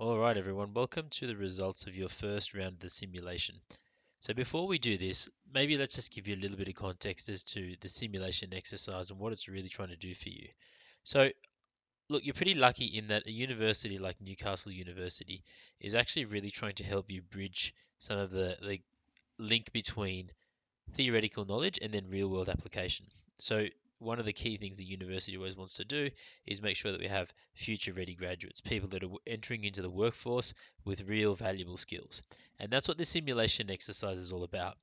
All right, everyone, welcome to the results of your first round of the simulation. So before we do this, maybe let's just give you a little bit of context as to the simulation exercise and what it's really trying to do for you. So, look, you're pretty lucky in that a university like Newcastle University is actually really trying to help you bridge some of the link between theoretical knowledge and then real world application. So one of the key things the university always wants to do is make sure that we have future ready graduates, people that are entering into the workforce with real valuable skills. And that's what this simulation exercise is all about.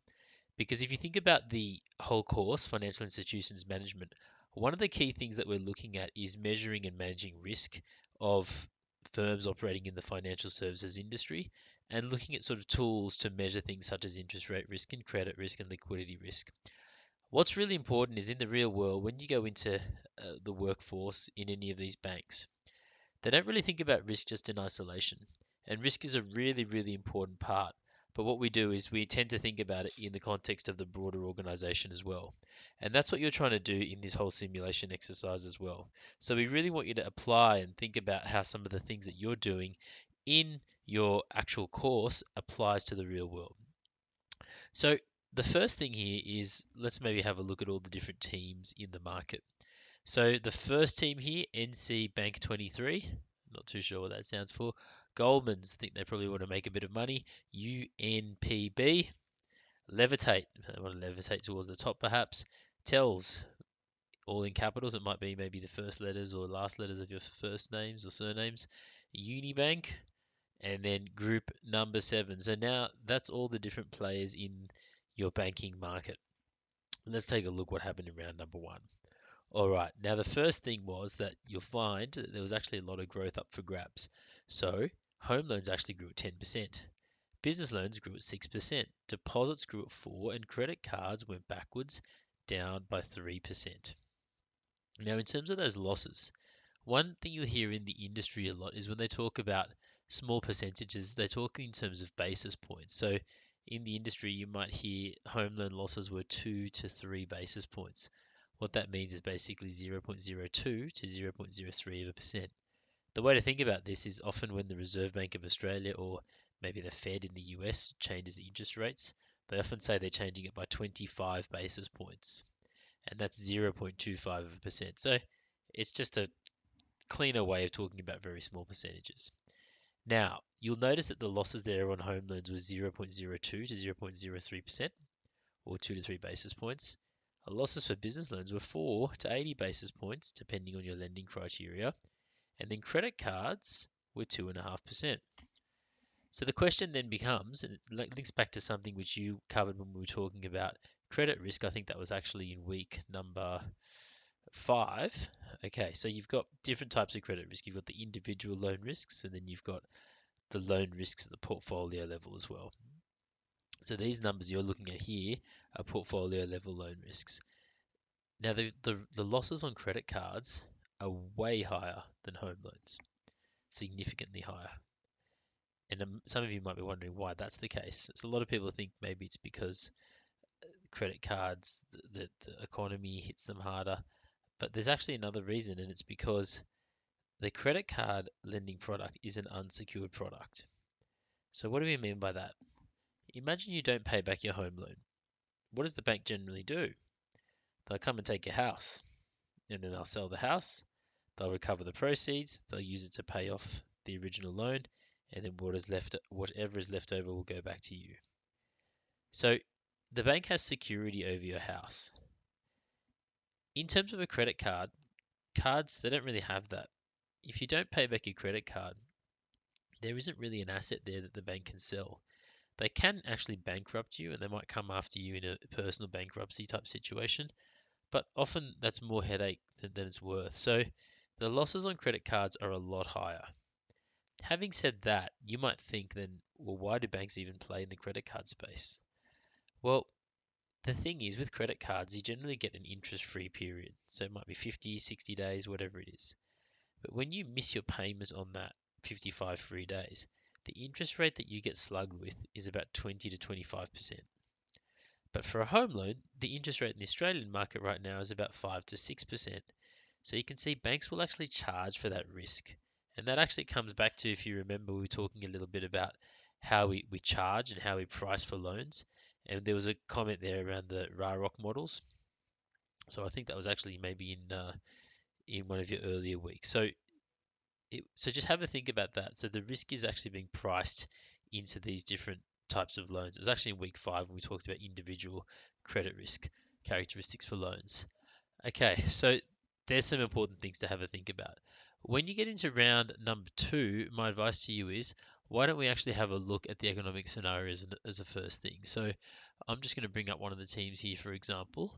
Because if you think about the whole course, Financial Institutions Management, one of the key things that we're looking at is measuring and managing risk of firms operating in the financial services industry and looking at sort of tools to measure things such as interest rate risk and credit risk and liquidity risk. What's really important is in the real world, when you go into the workforce in any of these banks, they don't really think about risk just in isolation. And risk is a really, really important part. But what we do is we tend to think about it in the context of the broader organization as well. And that's what you're trying to do in this whole simulation exercise as well. So we really want you to apply and think about how some of the things that you're doing in your actual course applies to the real world. So the first thing here is let's maybe have a look at all the different teams in the market. So the first team here, NC Bank 23, not too sure what that stands for. Goldman's, think they probably want to make a bit of money. UNPB, Levitate, they want to levitate towards the top perhaps. Tells, all in capitals, it might be maybe the first letters or last letters of your first names or surnames. Unibank, and then group number 7. So now that's all the different players in your banking market. Let's take a look what happened in round number 1. All right, now the first thing was that you'll find that there was actually a lot of growth up for grabs. So home loans actually grew at 10%, business loans grew at 6%, deposits grew at 4%, and credit cards went backwards, down by 3%. Now, in terms of those losses, one thing you'll hear in the industry a lot is when they talk about small percentages, they talk in terms of basis points. So in the industry, you might hear home loan losses were 2 to 3 basis points. What that means is basically 0.02 to 0.03 of a percent. The way to think about this is often when the Reserve Bank of Australia or maybe the Fed in the US changes the interest rates, they often say they're changing it by 25 basis points, and that's 0.25 of a percent. So it's just a cleaner way of talking about very small percentages. Now, you'll notice that the losses there on home loans was 0.02 to 0.03%, or 2 to 3 basis points. Losses for business loans were 4 to 80 basis points, depending on your lending criteria. And then credit cards were 2.5%. So the question then becomes, and it links back to something which you covered when we were talking about credit risk. I think that was actually in week number 5. Okay, so you've got different types of credit risk. You've got the individual loan risks, and then you've got the loan risks at the portfolio level as well. So these numbers you're looking at here are portfolio level loan risks. Now, the losses on credit cards are way higher than home loans, significantly higher. And some of you might be wondering why that's the case. So a lot of people think maybe it's because credit cards, the economy hits them harder. But there's actually another reason, and it's because the credit card lending product is an unsecured product. So what do we mean by that? Imagine you don't pay back your home loan. What does the bank generally do? They'll come and take your house, and then they'll sell the house, they'll recover the proceeds, they'll use it to pay off the original loan, and then whatever is left over will go back to you. So the bank has security over your house. In terms of a credit card, cards, they don't really have that. If you don't pay back your credit card, there isn't really an asset there that the bank can sell. They can actually bankrupt you and they might come after you in a personal bankruptcy type situation, but often that's more headache than it's worth. So the losses on credit cards are a lot higher. Having said that, you might think then, well, why do banks even play in the credit card space? Well, the thing is, with credit cards, you generally get an interest free period. So it might be 50, 60 days, whatever it is. But when you miss your payments on that 55 free days, the interest rate that you get slugged with is about 20 to 25%. But for a home loan, the interest rate in the Australian market right now is about 5 to 6%. So you can see banks will actually charge for that risk. And that actually comes back to, if you remember, we were talking a little bit about how we charge and how we price for loans. And there was a comment there around the RAROC models. So I think that was actually maybe in one of your earlier weeks. So just have a think about that. So the risk is actually being priced into these different types of loans. It was actually in week 5 when we talked about individual credit risk characteristics for loans. Okay, so there's some important things to have a think about. When you get into round number 2, my advice to you is, why don't we actually have a look at the economic scenarios as a first thing? So I'm just going to bring up one of the teams here, for example.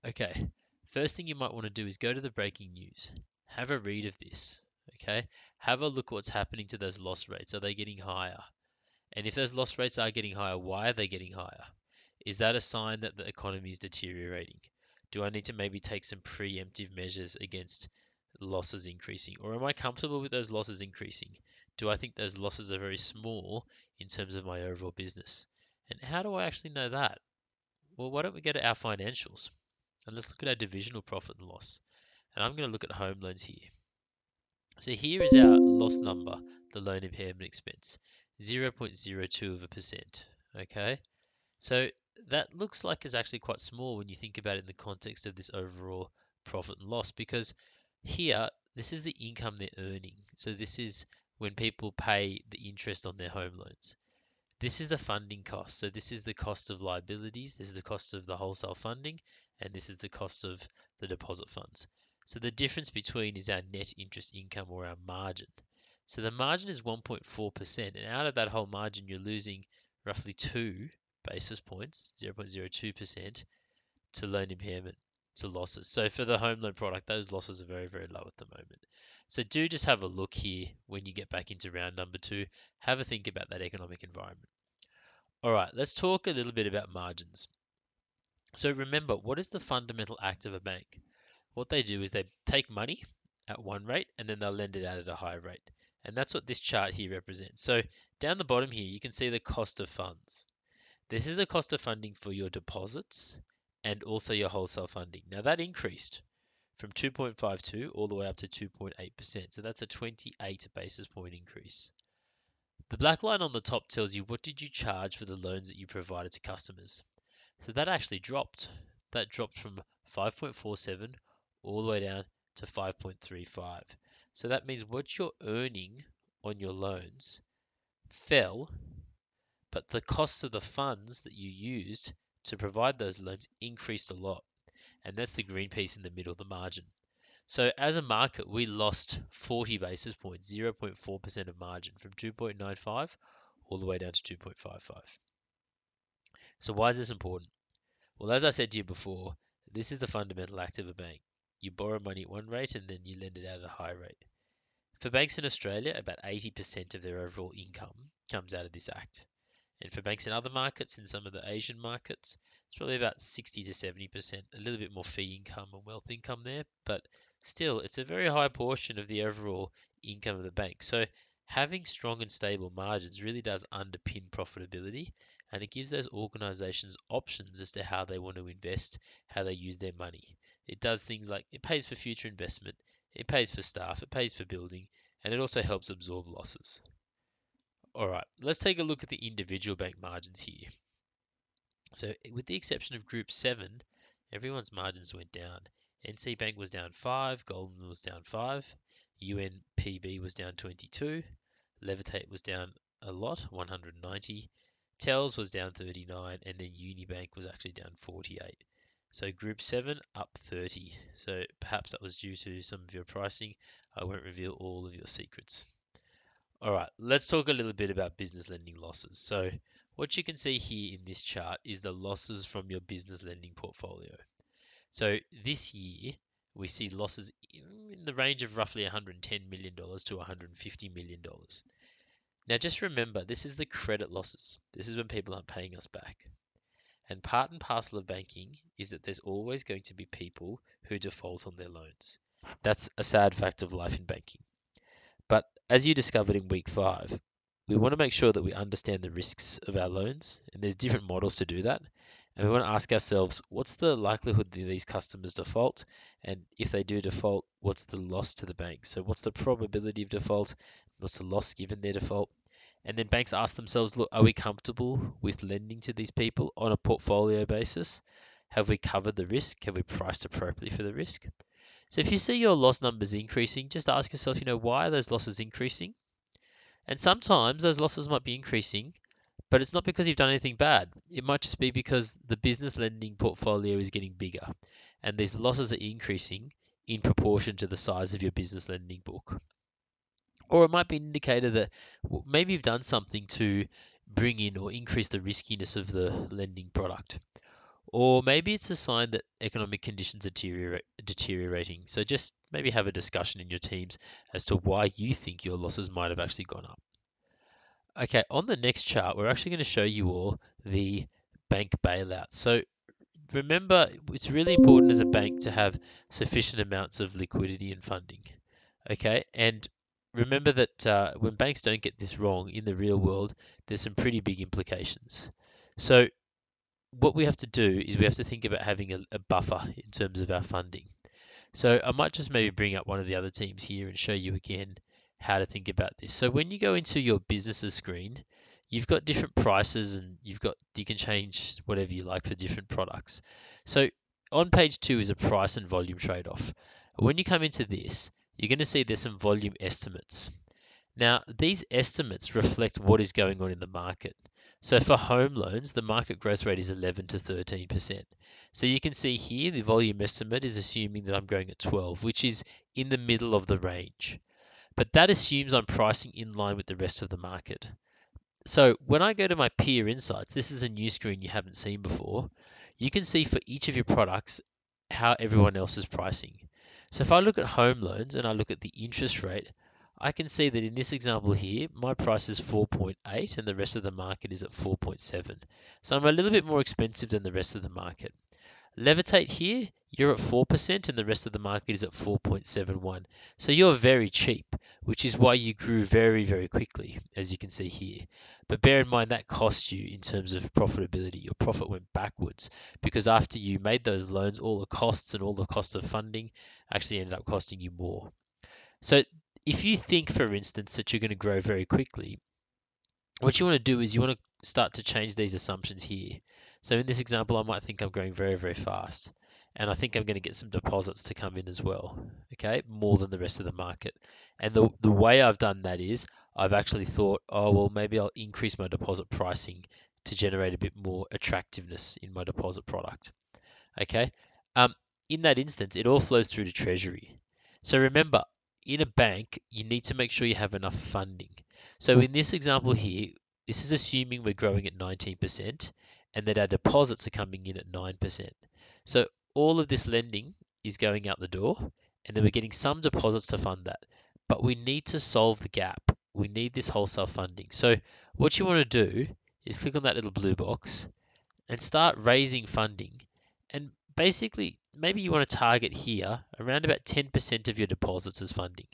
Okay, first thing you might want to do is go to the breaking news. Have a read of this. Okay, have a look at what's happening to those loss rates. Are they getting higher? And if those loss rates are getting higher, why are they getting higher? Is that a sign that the economy is deteriorating? Do I need to maybe take some preemptive measures against losses increasing? Or am I comfortable with those losses increasing? Do I think those losses are very small in terms of my overall business? And how do I actually know that? Well, why don't we go to our financials and let's look at our divisional profit and loss. And I'm going to look at home loans here. So here is our loss number, the loan impairment expense, 0.02%. Okay, so that looks like it's actually quite small when you think about it in the context of this overall profit and loss, because here, this is the income they're earning. So this is when people pay the interest on their home loans. This is the funding cost. So this is the cost of liabilities, this is the cost of the wholesale funding, and this is the cost of the deposit funds. So the difference between is our net interest income, or our margin. So the margin is 1.4%, and out of that whole margin, you're losing roughly 2 basis points, 0.02%, to loan impairment, to losses. So for the home loan product, those losses are very, very low at the moment. So do just have a look here when you get back into round number 2. Have a think about that economic environment. All right, let's talk a little bit about margins. So remember, what is the fundamental act of a bank? What they do is they take money at one rate and then they'll lend it out at a higher rate. And that's what this chart here represents. So down the bottom here, you can see the cost of funds. This is the cost of funding for your deposits and also your wholesale funding. Now that increased from 2.52 all the way up to 2.8%. So that's a 28 basis point increase. The black line on the top tells you what did you charge for the loans that you provided to customers. So that actually dropped. That dropped from 5.47 all the way down to 5.35. So that means what you're earning on your loans fell, but the cost of the funds that you used to provide those loans increased a lot. And that's the green piece in the middle, the margin. So as a market, we lost 40 basis points, 0.4% of margin, from 2.95 all the way down to 2.55. So why is this important? Well, as I said to you before, this is the fundamental act of a bank. You borrow money at one rate and then you lend it out at a high rate. For banks in Australia, about 80% of their overall income comes out of this act. And for banks in other markets, in some of the Asian markets, it's probably about 60 to 70%, a little bit more fee income and wealth income there, but still, it's a very high portion of the overall income of the bank. So having strong and stable margins really does underpin profitability, and it gives those organizations options as to how they want to invest, how they use their money. It does things like it pays for future investment, it pays for staff, it pays for building, and it also helps absorb losses. All right, let's take a look at the individual bank margins here. So with the exception of Group 7, everyone's margins went down. NC Bank was down 5, Goldman was down 5, UNPB was down 22, Levitate was down a lot, 190, Tells was down 39, and then Unibank was actually down 48. So Group 7 up 30. So perhaps that was due to some of your pricing. I won't reveal all of your secrets. All right, let's talk a little bit about business lending losses. So what you can see here in this chart is the losses from your business lending portfolio. So this year, we see losses in the range of roughly $110 million to $150 million. Now just remember, this is the credit losses. This is when people aren't paying us back. And part and parcel of banking is that there's always going to be people who default on their loans. That's a sad fact of life in banking. But as you discovered in week 5, we want to make sure that we understand the risks of our loans, and there's different models to do that. And we want to ask ourselves, what's the likelihood that these customers default? And if they do default, what's the loss to the bank? So what's the probability of default? What's the loss given their default? And then banks ask themselves, look, are we comfortable with lending to these people on a portfolio basis? Have we covered the risk? Have we priced appropriately for the risk? So if you see your loss numbers increasing, just ask yourself, why are those losses increasing? And sometimes those losses might be increasing, but it's not because you've done anything bad. It might just be because the business lending portfolio is getting bigger and these losses are increasing in proportion to the size of your business lending book. Or it might be an indicator that maybe you've done something to bring in or increase the riskiness of the lending product. Or maybe it's a sign that economic conditions are deteriorating. So just maybe have a discussion in your teams as to why you think your losses might have actually gone up. Okay, on the next chart, we're actually going to show you all the bank bailout. So remember, it's really important as a bank to have sufficient amounts of liquidity and funding. Okay, and remember that when banks don't get this wrong in the real world, there's some pretty big implications. So what we have to do is we have to think about having a buffer in terms of our funding. So I might just maybe bring up one of the other teams here and show you again how to think about this. So when you go into your businesses screen, you've got different prices and you can change whatever you like for different products. So on page 2 is a price and volume trade-off. When you come into this, you're going to see there's some volume estimates. Now, these estimates reflect what is going on in the market. So for home loans, the market growth rate is 11 to 13%. So you can see here the volume estimate is assuming that I'm growing at 12, which is in the middle of the range. But that assumes I'm pricing in line with the rest of the market. So when I go to my peer insights, this is a new screen you haven't seen before. You can see for each of your products how everyone else is pricing. So if I look at home loans and I look at the interest rate, I can see that in this example here, my price is 4.8 and the rest of the market is at 4.7. So I'm a little bit more expensive than the rest of the market. Levitate here, you're at 4% and the rest of the market is at 4.71. So you're very cheap, which is why you grew very, very quickly, as you can see here. But bear in mind that cost you in terms of profitability. Your profit went backwards because after you made those loans, all the costs and all the cost of funding actually ended up costing you more. So if you think, for instance, that you're going to grow very quickly, what you want to do is you want to start to change these assumptions here. So in this example, I might think I'm growing very, very fast. And I think I'm going to get some deposits to come in as well, okay, more than the rest of the market. And the way I've done that is I've actually thought, oh, well, maybe I'll increase my deposit pricing to generate a bit more attractiveness in my deposit product, okay? Um, in that instance, it all flows through to Treasury. So remember, in a bank, you need to make sure you have enough funding. So in this example here, this is assuming we're growing at 19% and that our deposits are coming in at 9%. So all of this lending is going out the door and then we're getting some deposits to fund that. But we need to solve the gap. We need this wholesale funding. So what you want to do is click on that little blue box and start raising funding. And basically, maybe you want to target here around about 10% of your deposits as funding.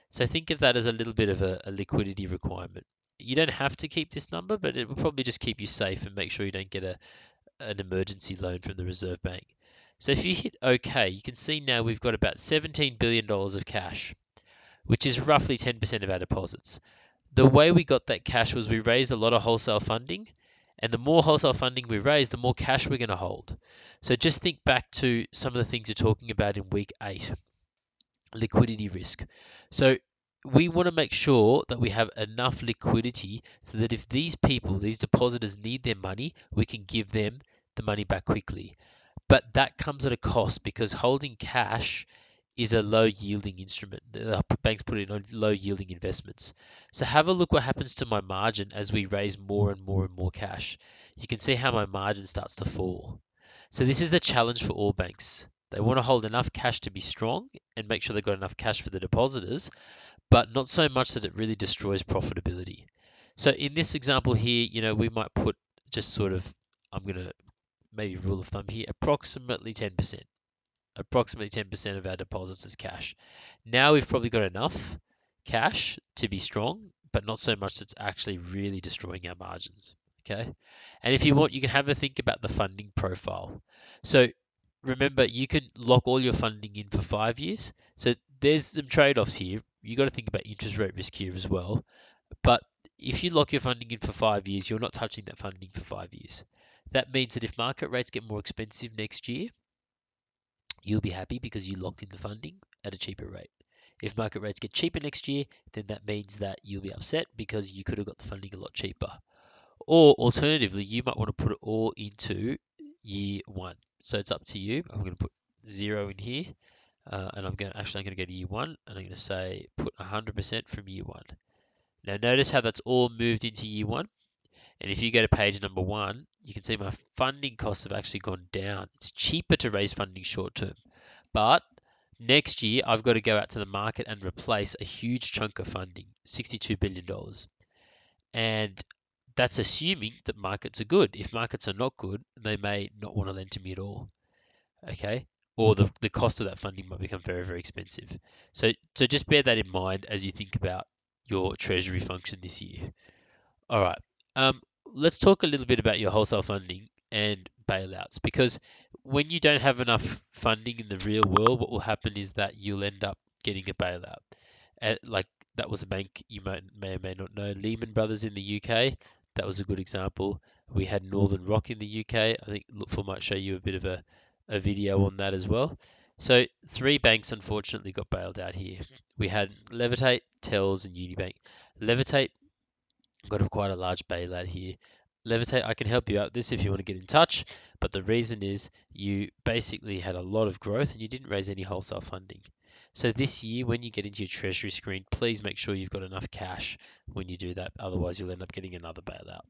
So think of that as a little bit of a liquidity requirement. You don't have to keep this number, but it will probably just keep you safe and make sure you don't get an emergency loan from the Reserve Bank. So if you hit OK, you can see now we've got about $17 billion of cash, which is roughly 10% of our deposits. The way we got that cash was we raised a lot of wholesale funding, and the more wholesale funding we raise, the more cash we're going to hold. So just think back to some of the things you're talking about in week 8, liquidity risk. So we want to make sure that we have enough liquidity so that if these people, these depositors need their money, we can give them the money back quickly. But that comes at a cost because holding cash is a low yielding instrument. The banks put it on low yielding investments. So have a look what happens to my margin as we raise more and more and more cash. You can see how my margin starts to fall. So this is the challenge for all banks. They want to hold enough cash to be strong and make sure they've got enough cash for the depositors, but not so much that it really destroys profitability. So in this example here, we might put just sort of, I'm going to maybe rule of thumb here, approximately 10%. Approximately 10% of our deposits as cash. Now we've probably got enough cash to be strong, but not so much that's actually really destroying our margins. Okay. And if you want, you can have a think about the funding profile. So remember, you can lock all your funding in for 5 years. So there's some trade-offs here. You got to think about interest rate risk here as well. But if you lock your funding in for 5 years, you're not touching that funding for 5 years. That means that if market rates get more expensive next year, you'll be happy because you locked in the funding at a cheaper rate. If market rates get cheaper next year, then that means that you'll be upset because you could have got the funding a lot cheaper. Or alternatively, you might want to put it all into year one. So it's up to you. I'm going to put 0 in here, and I'm going to go to year one, and I'm going to say put 100% from year one. Now notice how that's all moved into year one. And if you go to page number 1, you can see my funding costs have actually gone down. It's cheaper to raise funding short term. But next year, I've got to go out to the market and replace a huge chunk of funding, $62 billion. And that's assuming that markets are good. If markets are not good, they may not want to lend to me at all. Okay. Or the cost of that funding might become very, very expensive. So just bear that in mind as you think about your treasury function this year. All right. Um, let's talk a little bit about your wholesale funding and bailouts because when you don't have enough funding in the real world, what will happen is that you'll end up getting a bailout. Like that was a bank you may or may not know, Lehman Brothers in the UK. That was a good example. We had Northern Rock in the UK. I think Lookful might show you a bit of a video on that as well. So 3 banks unfortunately got bailed out here. We had Levitate, Tells, and Unibank. Levitate got quite a large bailout here. Levitate, I can help you out with this if you want to get in touch, but the reason is you basically had a lot of growth and you didn't raise any wholesale funding. So this year, when you get into your treasury screen, please make sure you've got enough cash when you do that. Otherwise, you'll end up getting another bailout.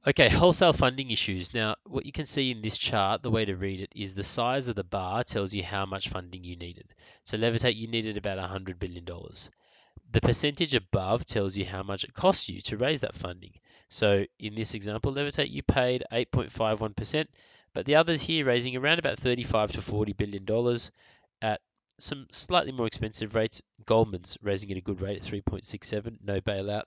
Okay, wholesale funding issues. Now, what you can see in this chart, the way to read it is the size of the bar tells you how much funding you needed. So Levitate, you needed about $100 billion. The percentage above tells you how much it costs you to raise that funding. So in this example, Levitate, you paid 8.51%, but the others here raising around about 35 to $40 billion at some slightly more expensive rates. Goldman's raising at a good rate at 3.67, no bailout.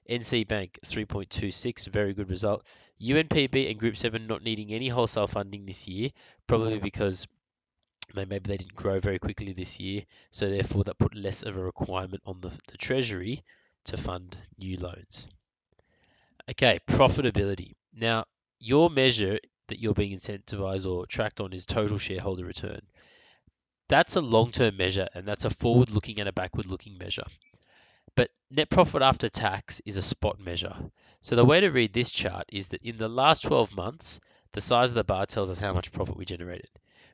NC Bank 3.26, very good result. UNPB and Group 7 not needing any wholesale funding this year, probably because maybe they didn't grow very quickly this year, so therefore that put less of a requirement on the Treasury to fund new loans. Okay, profitability. Now, your measure that you're being incentivized or tracked on is total shareholder return. That's a long-term measure, and that's a forward-looking and a backward-looking measure. But net profit after tax is a spot measure. So the way to read this chart is that in the last 12 months, the size of the bar tells us how much profit we generated.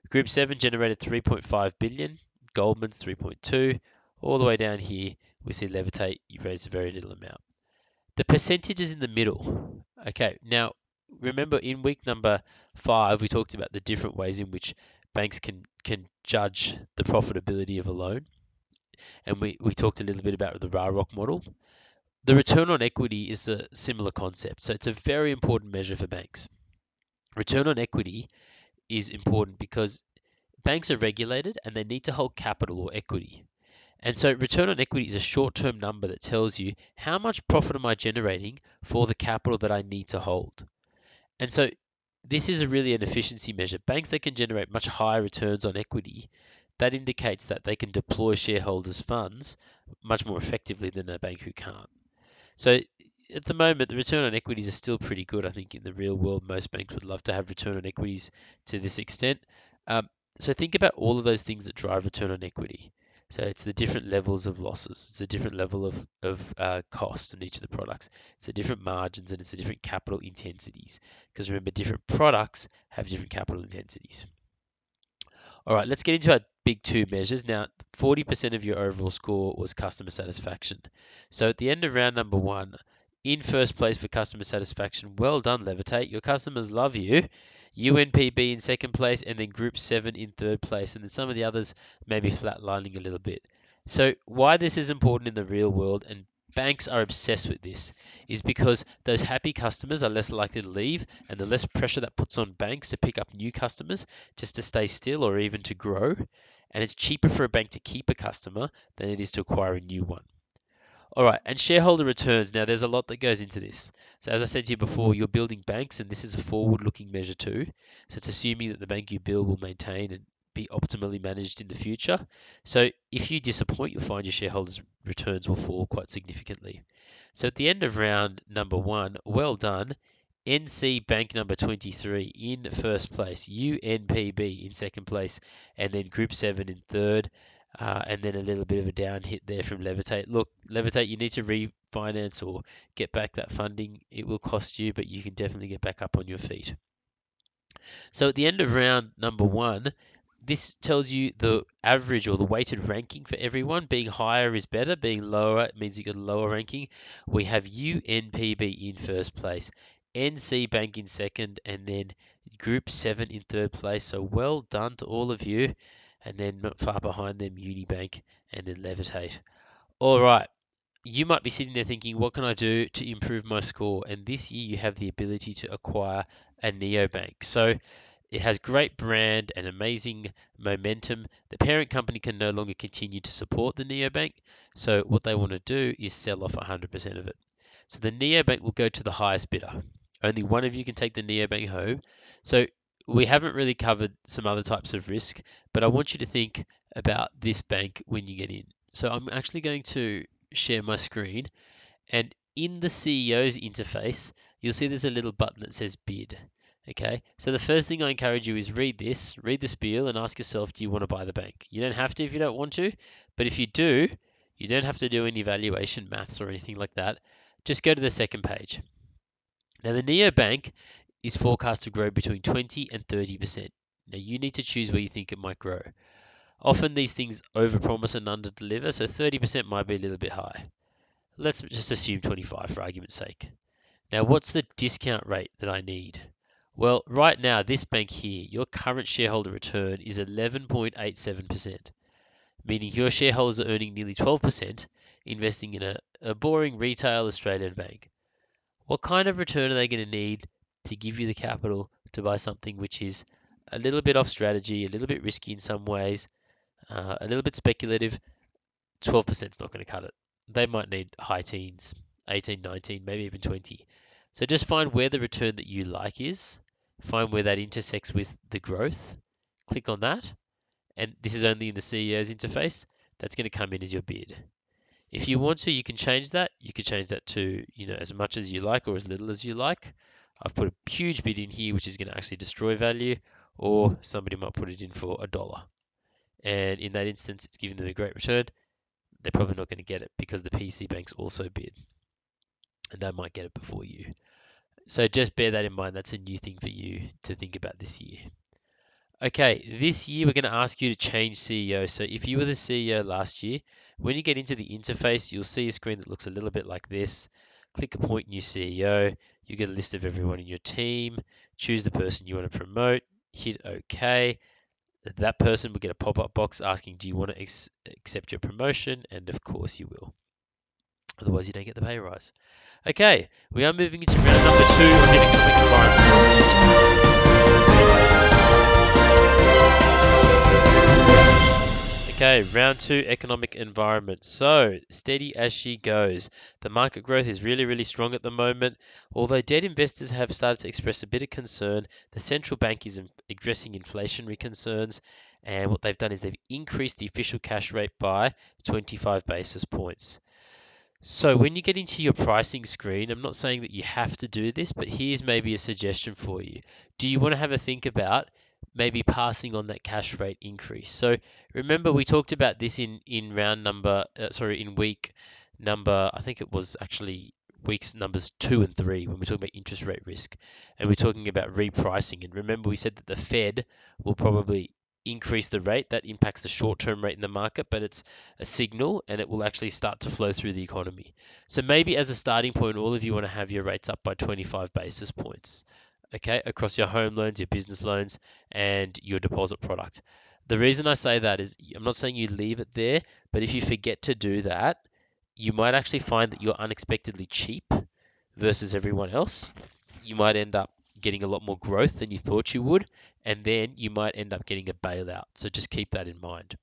Group 7 generated 3.5 billion, Goldman's 3.2, all the way down here we see Levitate, you raised a very little amount. The percentage is in the middle. Okay, now remember in week number 5 we talked about the different ways in which banks can judge the profitability of a loan, and we talked a little bit about the RAROC model. The return on equity is a similar concept, so it's a very important measure for banks. Return on equity is important because banks are regulated and they need to hold capital or equity. And so return on equity is a short-term number that tells you how much profit am I generating for the capital that I need to hold. And so this is really an efficiency measure. Banks that can generate much higher returns on equity, that indicates that they can deploy shareholders' funds much more effectively than a bank who can't. So at the moment, the return on equities are still pretty good. I think in the real world, most banks would love to have return on equities to this extent. So think about all of those things that drive return on equity. So it's the different levels of losses. It's a different level of cost in each of the products. It's the different margins and it's the different capital intensities. Because remember, different products have different capital intensities. All right, let's get into our big 2 measures. Now, 40% of your overall score was customer satisfaction. So at the end of round number 1, in first place for customer satisfaction, well done, Levitate. Your customers love you. UNPB in second place, and then Group 7 in third place. And then some of the others may be flatlining a little bit. So why this is important in the real world, and banks are obsessed with this, is because those happy customers are less likely to leave, and the less pressure that puts on banks to pick up new customers just to stay still or even to grow. And it's cheaper for a bank to keep a customer than it is to acquire a new one. All right, and shareholder returns. Now, there's a lot that goes into this. So, as I said to you before, you're building banks, and this is a forward-looking measure too. So, it's assuming that the bank you build will maintain and be optimally managed in the future. So, if you disappoint, you'll find your shareholders' returns will fall quite significantly. So, at the end of round number one, well done. NC Bank number 23 in first place, UNPB in second place, and then Group 7 in third. And then a little bit of a down hit there from Levitate. Look, Levitate, you need to refinance or get back that funding. It will cost you, but you can definitely get back up on your feet. So at the end of round number one, this tells you the average or the weighted ranking for everyone. Being higher is better, being lower means you got a lower ranking. We have UNPB in first place, NC Bank in second, and then Group 7 in third place. So well done to all of you. And then not far behind them, Unibank and then Levitate. All right, you might be sitting there thinking, what can I do to improve my score? And this year you have the ability to acquire a neobank. So it has great brand and amazing momentum. The parent company can no longer continue to support the neobank. So what they want to do is sell off 100% of it. So the neobank will go to the highest bidder. Only one of you can take the neobank home. So we haven't really covered some other types of risk, but I want you to think about this bank when you get in. So I'm actually going to share my screen, and in the CEO's interface, you'll see there's a little button that says bid. Okay, so the first thing I encourage you is read the spiel, and ask yourself, do you want to buy the bank? You don't have to if you don't want to, but if you do, you don't have to do any valuation maths or anything like that. Just go to the second page. Now, the neobank is forecast to grow between 20 and 30%. Now, you need to choose where you think it might grow. Often these things overpromise and underdeliver, so 30% might be a little bit high. Let's just assume 25 for argument's sake. Now, what's the discount rate that I need? Well, right now, this bank here, your current shareholder return is 11.87%, meaning your shareholders are earning nearly 12% investing in a boring retail Australian bank. What kind of return are they going to need to give you the capital to buy something which is a little bit off strategy, a little bit risky in some ways, a little bit speculative? 12% is not going to cut it. They might need high teens, 18, 19, maybe even 20. So just find where the return that you like is, find where that intersects with the growth, click on that, and this is only in the CEO's interface. That's going to come in as your bid. If you want to, you can change that. You can change that to, as much as you like or as little as you like. I've put a huge bid in here, which is going to actually destroy value, or somebody might put it in for $1. And in that instance, it's giving them a great return. They're probably not going to get it because the PC banks also bid, and they might get it before you. So just bear that in mind. That's a new thing for you to think about this year. Okay, this year we're going to ask you to change CEO. So if you were the CEO last year, when you get into the interface, you'll see a screen that looks a little bit like this. Click appoint new CEO. You get a list of everyone in your team. Choose the person you want to promote. Hit OK. That person will get a pop-up box asking, do you want to accept your promotion? And of course you will. Otherwise you don't get the pay rise. Okay, we are moving into round number 2 of the economic environment. Okay, round 2, economic environment. So, steady as she goes. The market growth is really, really strong at the moment. Although debt investors have started to express a bit of concern, the central bank is addressing inflationary concerns. And what they've done is they've increased the official cash rate by 25 basis points. So when you get into your pricing screen, I'm not saying that you have to do this, but here's maybe a suggestion for you. Do you want to have a think about maybe passing on that cash rate increase? So remember we talked about this in week number, I think it was actually weeks numbers 2 and 3 when we talk about interest rate risk, and we're talking about repricing. And remember we said that the Fed will probably increase the rate. That impacts the short-term rate in the market, but it's a signal and it will actually start to flow through the economy. So maybe as a starting point, all of you want to have your rates up by 25 basis points, okay, across your home loans, your business loans, and your deposit product. The reason I say that is I'm not saying you leave it there, but if you forget to do that, you might actually find that you're unexpectedly cheap versus everyone else. You might end up getting a lot more growth than you thought you would, and then you might end up getting a bailout. So just keep that in mind.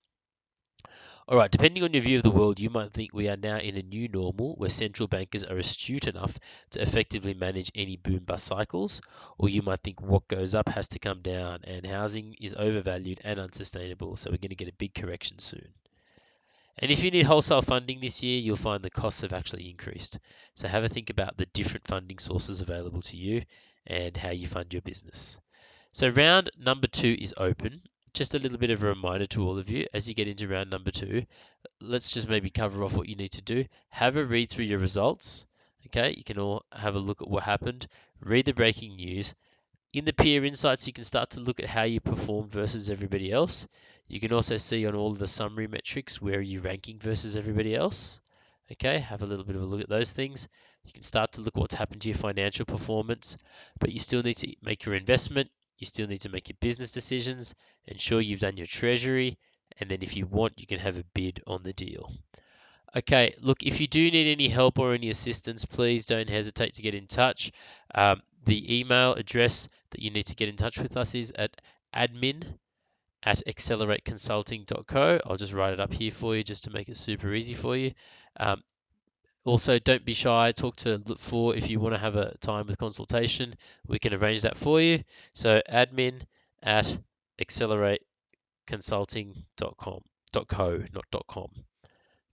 All right, depending on your view of the world, you might think we are now in a new normal where central bankers are astute enough to effectively manage any boom bust cycles, or you might think what goes up has to come down and housing is overvalued and unsustainable, so we're going to get a big correction soon. And if you need wholesale funding this year, you'll find the costs have actually increased. So have a think about the different funding sources available to you and how you fund your business. So round number 2 is open. Just a little bit of a reminder to all of you as you get into round number 2, let's just maybe cover off what you need to do. Have a read through your results. Okay, you can all have a look at what happened. Read the breaking news. In the peer insights, you can start to look at how you perform versus everybody else. You can also see on all of the summary metrics where you're ranking versus everybody else. Okay, have a little bit of a look at those things. You can start to look at what's happened to your financial performance, but you still need to make your investment. You still need to make your business decisions, ensure you've done your treasury, and then if you want, you can have a bid on the deal. Okay, look, if you do need any help or any assistance, please don't hesitate to get in touch. The email address that you need to get in touch with us is at admin@accelerateconsulting.co. I'll just write it up here for you just to make it super easy for you. Um, Also, don't be shy. Talk to look for if you want to have a time with consultation. We can arrange that for you. So admin@accelerateconsulting.com, .co, not .com.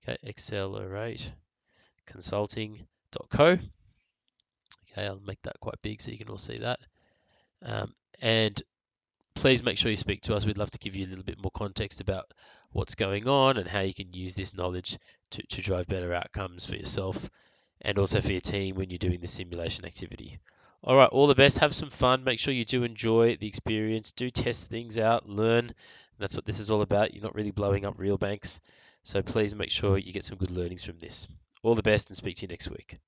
Okay, accelerateconsulting.co. Okay, I'll make that quite big so you can all see that. And please make sure you speak to us. We'd love to give you a little bit more context about what's going on and how you can use this knowledge to drive better outcomes for yourself and also for your team when you're doing the simulation activity. All right, all the best. Have some fun. Make sure you do enjoy the experience. Do test things out, learn. That's what this is all about. You're not really blowing up real banks. So please make sure you get some good learnings from this. All the best and speak to you next week.